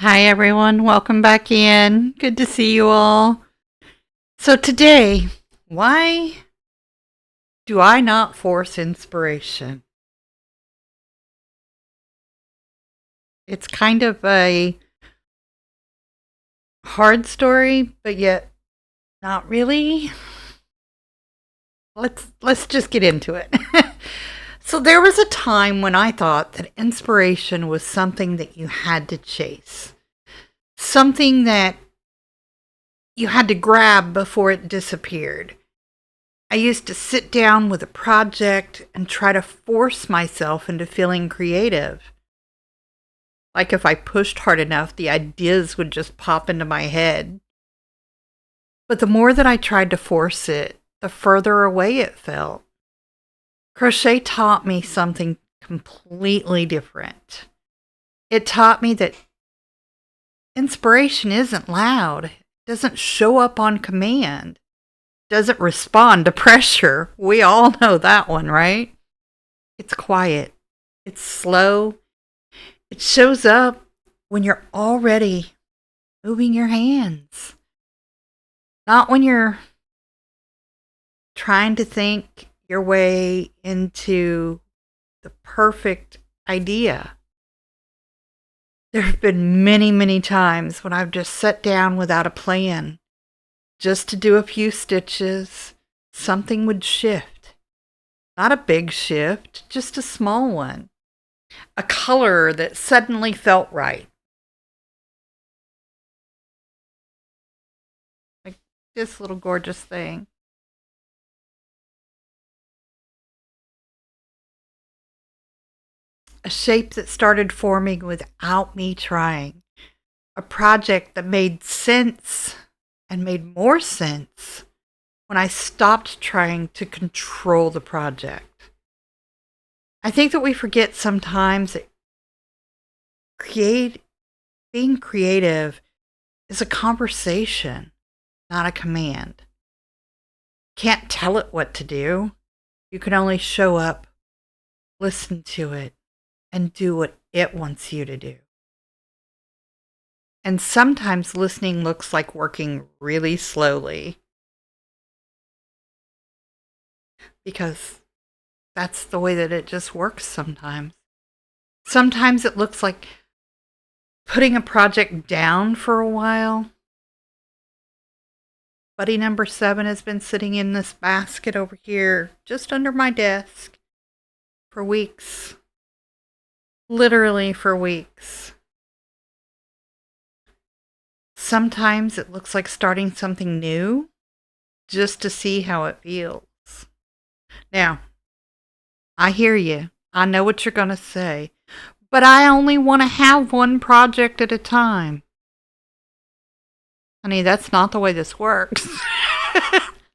Hi everyone, welcome back in. Good to see you all. So today, why do I not force inspiration? It's kind of a hard story, but yet not really. Let's just get into it. So there was a time when I thought that inspiration was something that you had to chase. Something that you had to grab before it disappeared. I used to sit down with a project and try to force myself into feeling creative. Like if I pushed hard enough, the ideas would just pop into my head. But the more that I tried to force it, the further away it felt. Crochet taught me something completely different. It taught me that inspiration isn't loud, it doesn't show up on command, doesn't respond to pressure. We all know that one, right? It's quiet. It's slow. It shows up when you're already moving your hands. Not when you're trying to think your way into the perfect idea. There have been many, many times when I've just sat down without a plan, just to do a few stitches. Something would shift. Not a big shift, just a small one. A color that suddenly felt right. Like this little gorgeous thing. A shape that started forming without me trying. A project that made sense and made more sense when I stopped trying to control the project. I think that we forget sometimes that being creative is a conversation, not a command. Can't tell it what to do. You can only show up, listen to it, and do what it wants you to do. And sometimes listening looks like working really slowly because that's the way that it just works sometimes. Sometimes it looks like putting a project down for a while. Buddy number 7 has been sitting in this basket over here just under my desk for weeks. Literally for weeks. Sometimes it looks like starting something new just to see how it feels. Now, I hear you. I know what you're going to say. But I only want to have one project at a time. Honey, that's not the way this works.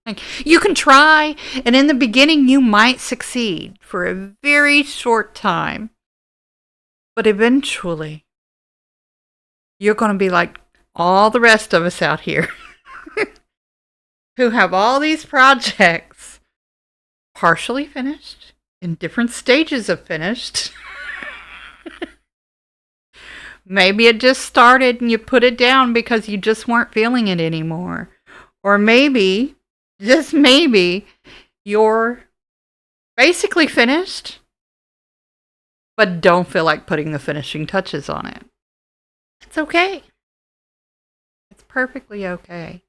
Like, you can try, and in the beginning, you might succeed for a very short time. But eventually, you're going to be like all the rest of us out here who have all these projects partially finished, in different stages of finished. Maybe it just started and you put it down because you just weren't feeling it anymore. Or maybe, just maybe, you're basically finished, but don't feel like putting the finishing touches on it. It's okay. It's perfectly okay.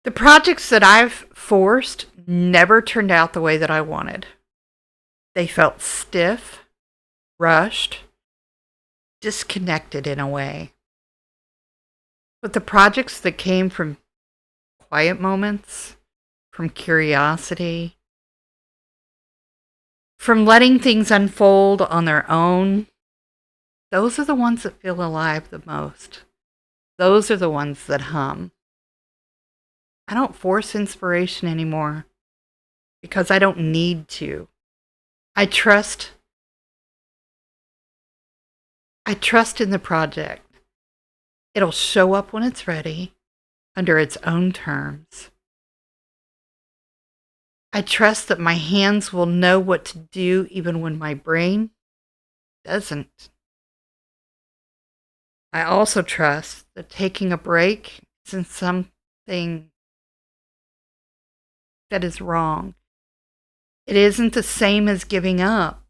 The projects that I've forced never turned out the way that I wanted. They felt stiff, rushed, disconnected in a way. But the projects that came from quiet moments, from curiosity, from letting things unfold on their own, those are the ones that feel alive the most. Those are the ones that hum. I don't force inspiration anymore because I don't need to. I trust in the project. It'll show up when it's ready, under its own terms. I trust that my hands will know what to do even when my brain doesn't. I also trust that taking a break isn't something that is wrong. It isn't the same as giving up.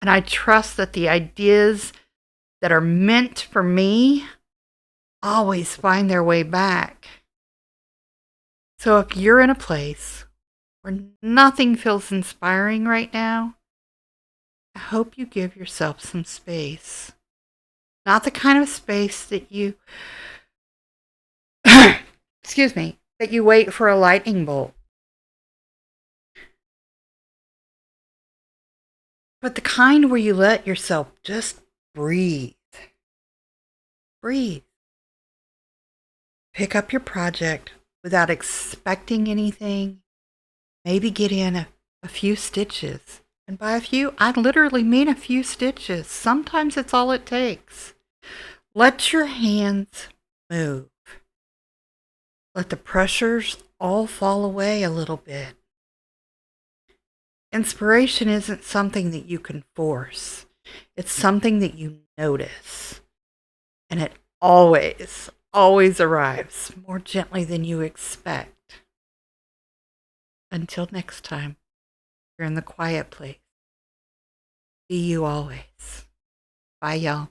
And I trust that the ideas that are meant for me always find their way back. So if you're in a place where nothing feels inspiring right now, I hope you give yourself some space. Not the kind of space that you, excuse me, that you wait for a lightning bolt, but the kind where you let yourself just breathe. Breathe. Pick up your project without expecting anything. Maybe get in a few stitches. And by a few, I literally mean a few stitches. Sometimes it's all it takes. Let your hands move. Let the pressures all fall away a little bit. Inspiration isn't something that you can force. It's something that you notice. And it always, always arrives more gently than you expect. Until next time, you're in the quiet place. Be you always. Bye, y'all.